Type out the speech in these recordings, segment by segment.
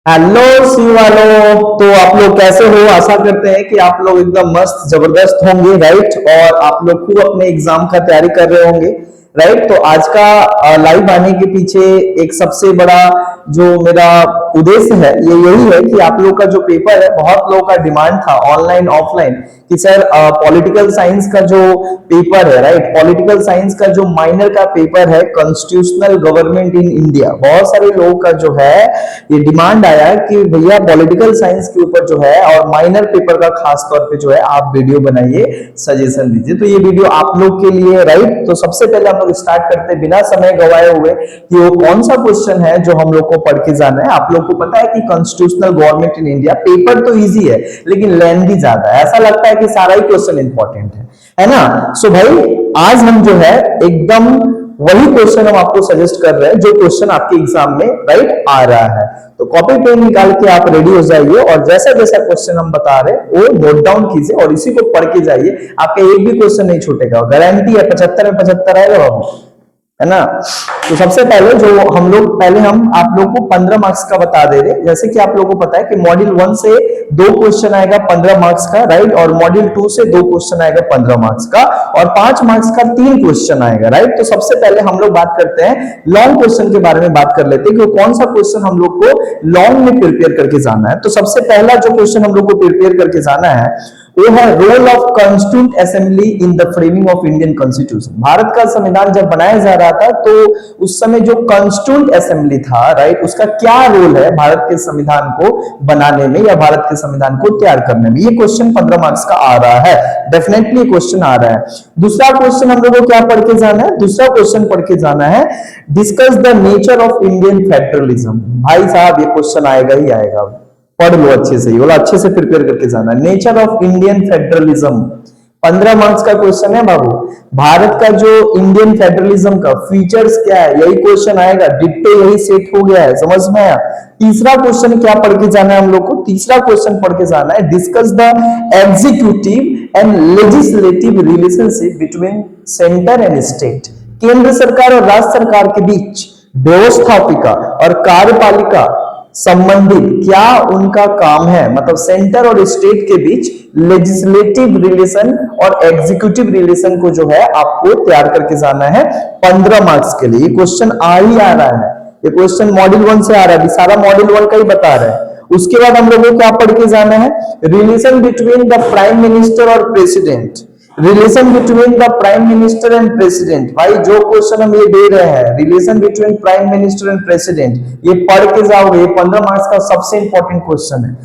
Hello सी वालों। तो आप लोग कैसे हो? आशा करते हैं कि आप लोग एकदम मस्त जबरदस्त होंगे, राइट। और आप लोग खूब अपने एग्जाम का तैयारी कर रहे होंगे, राइट। तो आज का लाइव आने के पीछे एक सबसे बड़ा जो मेरा उद्देश्य है ये यही है कि आप लोग का जो पेपर है, बहुत लोगों का डिमांड था ऑनलाइन ऑफलाइन कि सर पॉलिटिकल साइंस का जो पेपर है, राइट, पॉलिटिकल साइंस का जो माइनर का पेपर है कॉन्स्टिट्यूशनल गवर्नमेंट इन इंडिया, बहुत सारे लोगों का जो है ये डिमांड आया कि भैया पॉलिटिकल साइंस के ऊपर जो है और माइनर पेपर का खास तौर पे जो है आप वीडियो बनाइए, सजेशन दीजिए। तो ये वीडियो आप लोग के लिए, राइट। तो सबसे पहले हम लोग स्टार्ट करते हैं बिना समय गवाए हुए कि वो कौन सा क्वेश्चन है जो हम लोग को पढ़ के जाना है। आप लोग को पता है कि constitutional government in India paper तो इजी है लेकिन लेंथी ज्यादा है, ऐसा लगता है कि सारा ही क्वेश्चन इंपॉर्टेंट है ना। सो भाई आज हम जो है एकदम वही क्वेश्चन हम आपको सजेस्ट कर रहे हैं जो क्वेश्चन आपके एग्जाम में, राइट, आ रहा है। तो कॉपी पेन निकाल के आप रेडी हो जाइए और जैसा जैसा क्वेश्चन हम बता रहे हैं वो नोट डाउन कीजिए और इसी को पढ़ के जाइए। आपका एक भी क्वेश्चन नहीं छूटेगा, गारंटी है 75 में 75 आएगा बाबू, है ना। तो सबसे पहले जो हम आप लोग को 15 मार्क्स का बता दे रहे, जैसे कि आप लोगों को पता है कि मॉड्यूल 1 से 2 क्वेश्चन आएगा 15 मार्क्स का, राइट, और मॉड्यूल 2 से 2 क्वेश्चन आएगा 15 मार्क्स का, और 5 मार्क्स का 3 क्वेश्चन आएगा, राइट। तो सबसे पहले हम लोग बात करते हैं लॉन्ग क्वेश्चन के बारे में, बात कर लेते हैं कि कौन सा क्वेश्चन हम लोग को लॉन्ग में प्रिपेयर करके जाना है। तो सबसे पहला जो क्वेश्चन हम लोग को प्रिपेयर करके जाना है वो है role of constituent assembly in the framing of Indian constitution. Bharat का संविधान जब बनाया जा रहा था तो उस समय जो कॉन्स्टिट्यूंट असेंबली था, राइट, उसका क्या रोल है भारत के संविधान को बनाने में या भारत के संविधान को तैयार करने में। ये क्वेश्चन 15 मार्क्स का आ रहा है, डेफिनेटली क्वेश्चन आ रहा है। दूसरा क्वेश्चन हम लोगों को क्या पढ़ के जाना है? दूसरा क्वेश्चन पढ़ के जाना है discuss the nature of Indian federalism. भाई साहब ये क्वेश्चन आएगा ही आएगा, पढ़ लो अच्छे से, बोला अच्छे से प्रिपेयर करके जाना। Nature of Indian federalism 15 marks का क्वेश्चन है बाबू। भारत का जो इंडियन फेडरलिज्म का फीचर्स क्या है, यही क्वेश्चन आएगा, डिट्टो यही सेट हो गया है, समझ में आया। तीसरा क्वेश्चन क्या पढ़ के जाना है हम लोग को? तीसरा क्वेश्चन पढ़ के जाना है discuss the executive and legislative relationship between centre and state. केंद्र सरकार और राज्य सरकार के बीच व्यवस्थापिका और कार्यपालिका संबंधित क्या उनका काम है, मतलब सेंटर और स्टेट के बीच लेजिस्लेटिव रिलेशन और एग्जीक्यूटिव रिलेशन को जो है आपको तैयार करके जाना है 15 मार्क्स के लिए। ये क्वेश्चन आ ही आ रहा है, ये क्वेश्चन मॉड्यूल 1 से आ रहा है, सारा मॉड्यूल 1 का ही बता रहा है। उसके बाद हम लोगों को क्या पढ़ के जाना है? Relation between the prime minister और president. Relation between the prime minister and president. भाई जो क्वेश्चन हम ये दे रहे हैं relation between prime minister and president, ये पढ़ के जाओगे, ये 15 मार्क्स का सबसे इंपॉर्टेंट क्वेश्चन है।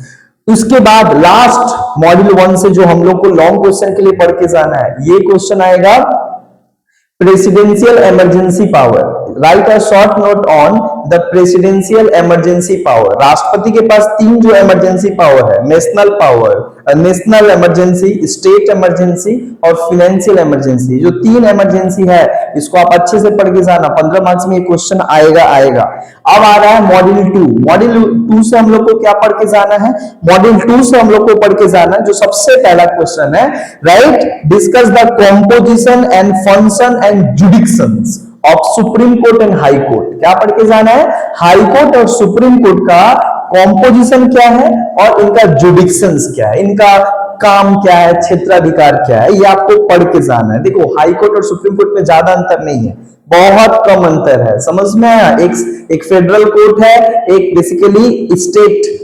उसके बाद लास्ट मॉड्यूल 1 से जो हम लोग को लॉन्ग क्वेश्चन के लिए पढ़ के जाना है, ये क्वेश्चन आएगा presidential emergency power. Right a short note on the presidential emergency power. राष्ट्रपति के पास 3 जो इमरजेंसी पावर है, national power, national emergency, state emergency और फाइनेंशियल इमरजेंसी। जो 3 इमरजेंसी है इसको आप अच्छे से पढ़ के जाना, 15 मार्क्स में ये क्वेश्चन आएगा आएगा। अब आ रहा है मॉड्यूल 2। मॉड्यूल 2 से हम लोग को क्या पढ़ के जाना है? मॉड्यूल 2 से हम लोग को पढ़ के जाना है जो सबसे पहला क्वेश्चन है, right, discuss the composition and function and jurisdictions of supreme court and high court. क्या पढ़ के जाना है? हाई कोर्ट और सुप्रीम कोर्ट का कॉम्पोजिशन क्या है और इनका जुडिक्शंस क्या है, इनका काम क्या है, क्षेत्राधिकार क्या है, ये आपको पढ़ के जाना है। देखो हाई कोर्ट और सुप्रीम कोर्ट में ज्यादा अंतर नहीं है, बहुत कम अंतर है, समझ में आया। एक फेडरल कोर्ट है, एक बेसिकली स्टेट,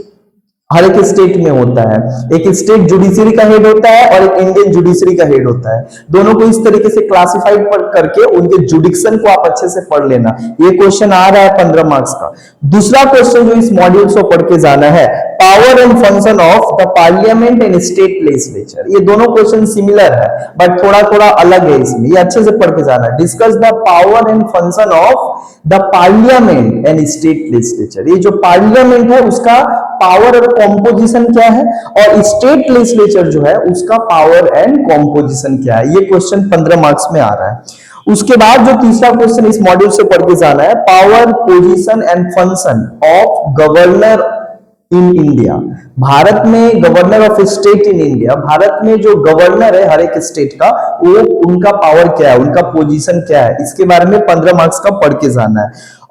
हर एक स्टेट में होता है, एक स्टेट जुडिशरी का हेड होता है और एक इंडियन जुडिशरी का हेड होता है। दोनों को इस तरीके से क्लासिफाइड करके उनके जुडिक्शन को आप अच्छे से पढ़ लेना। ये क्वेश्चन आ रहा है 15 मार्क्स का। दूसरा क्वेश्चन जो इस मॉड्यूल से पढ़ के जाना है, power and function of the parliament and state legislature. ये दोनों क्वेश्चन सिमिलर है बट थोड़ा थोड़ा अलग है इसमें, ये अच्छे से पढ़ के जाना है। Discuss the power and function of the parliament and state legislature. ये जो पार्लियामेंट है उसका पावर और कॉम्पोजिशन क्या है और स्टेट लेजिस्लेचर जो है उसका पावर एंड कॉम्पोजिशन क्या है। ये क्वेश्चन 15 मार्क्स में आ रहा है। उसके बाद जो तीसरा क्वेश्चन इस मॉड्यूल से पढ़ के जाना है, power, position and function of governor in India. Bharat में governor of state in India, Bharat में जो गवर्नर है हर एक स्टेट का, वो उनका पावर क्या है, उनका पोजीशन क्या है, इसके बारे में 15 मार्क्स का पढ़ के जाना है।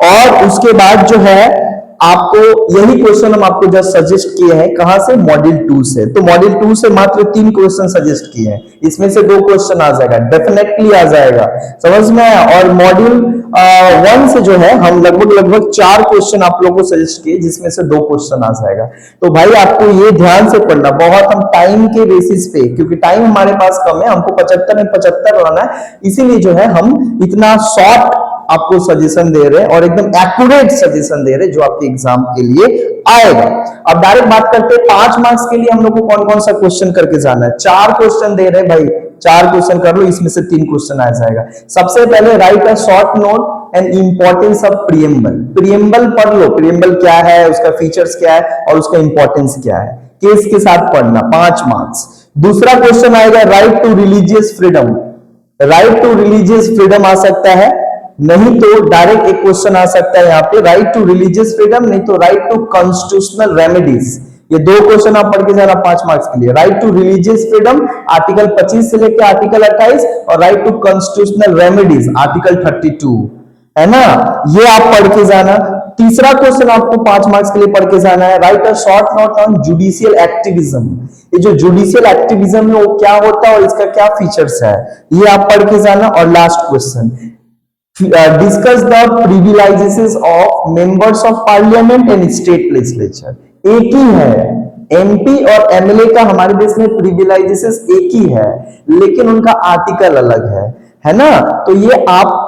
और उसके बाद जो है आपको यही क्वेश्चन हम आपको जस्ट सजेस्ट किए हैं, कहां से, मॉड्यूल 2 से। तो मॉड्यूल 2 से मात्र 3 क्वेश्चन सजेस्ट किए हैं, इसमें से 2 क्वेश्चन आ जाएगा, डेफिनेटली आ जाएगा, समझ में आया। और मॉड्यूल 1 से जो है हम लगभग 4 क्वेश्चन आप लोगों को सजेस्ट किए, जिसमें से 2 क्वेश्चन आ जाएगा। तो भाई आपको ये ध्यान से पढ़ना, बहुत हम टाइम के बेसिस पे, क्योंकि टाइम हमारे पास कम है, हमको 75 में 75 लाना है, इसीलिए जो है हम इतना शॉर्ट आपको सजेशन दे रहे हैं और एकदम एक्यूरेट सजेशन दे रहे हैं जो आपके एग्जाम के लिए आएगा। अब डायरेक्ट बात करते हैं 5 मार्क्स के लिए हम लोग को कौन कौन सा क्वेश्चन करके जाना है। 4 क्वेश्चन दे रहे हैं भाई, 4 क्वेश्चन कर लो, इसमें से 3 क्वेश्चन आ जाएगा। सबसे पहले right a short note and importance of preamble. Preamble पढ़ लो, प्रीएम्बल क्या है, उसका फीचर्स क्या है और उसका इंपॉर्टेंस क्या है, केस के साथ पढ़ना, 5 मार्क्स। दूसरा क्वेश्चन आएगा right to religious freedom. Right to religious freedom आ सकता है, नहीं तो डायरेक्ट एक क्वेश्चन आ सकता है यहाँ पे राइट टू रिलीजियस फ्रीडम, नहीं तो राइट टू कॉन्स्टिट्यूशनल रेमेडीज। ये 2 क्वेश्चन आप पढ़ के जाना 5 मार्क्स के लिए। Right to religious freedom article 25 से लेकर आर्टिकल 28 और right to constitutional remedies article 32, है ना, ये आप पढ़ के जाना। तीसरा क्वेश्चन आपको 5 मार्क्स के लिए पढ़ के जाना है right a short note on judicial activism. ये जो जुडिशियल एक्टिविज्म है वो क्या होता है और इसका क्या फीचर्स है, ये आप पढ़ के जाना। और last question discuss the privileges of members of parliament and state legislature. एक ही है, एमपी और एमएलए का हमारे देश में प्रिविलेजेस एक ही है, लेकिन उनका आर्टिकल अलग है ना। तो ये आप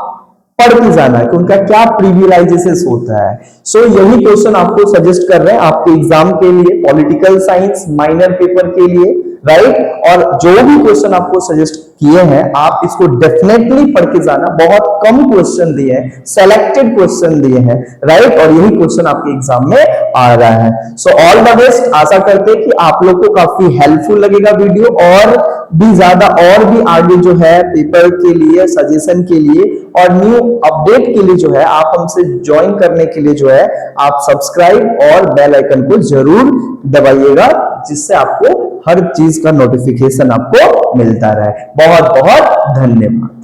पढ़ के जाना है कि उनका क्या प्रिविलेजेस होता है। सो यही क्वेश्चन आपको सजेस्ट कर रहे हैं आपके एग्जाम के लिए, पॉलिटिकल साइंस माइनर पेपर के लिए, राइट। और जो भी क्वेश्चन आपको सजेस्ट किए हैं आप इसको डेफिनेटली पढ़ के जाना। बहुत कम क्वेश्चन दिए हैं, सेलेक्टेड क्वेश्चन दिए हैं, राइट, और यही क्वेश्चन आपके एग्जाम में आ रहा है। So all the best. आशा करते हैं कि आप लोग को काफी हेल्पफुल लगेगा वीडियो, और भी ज्यादा और भी आगे जो है पेपर के लिए, सजेशन के लिए और न्यू अपडेट के लिए जो है आप हमसे ज्वाइन करने के लिए जो है आप सब्सक्राइब और बेल आइकन को जरूर दबाइएगा, जिससे आपको हर चीज का नोटिफिकेशन आपको मिलता रहे। बहुत बहुत धन्यवाद।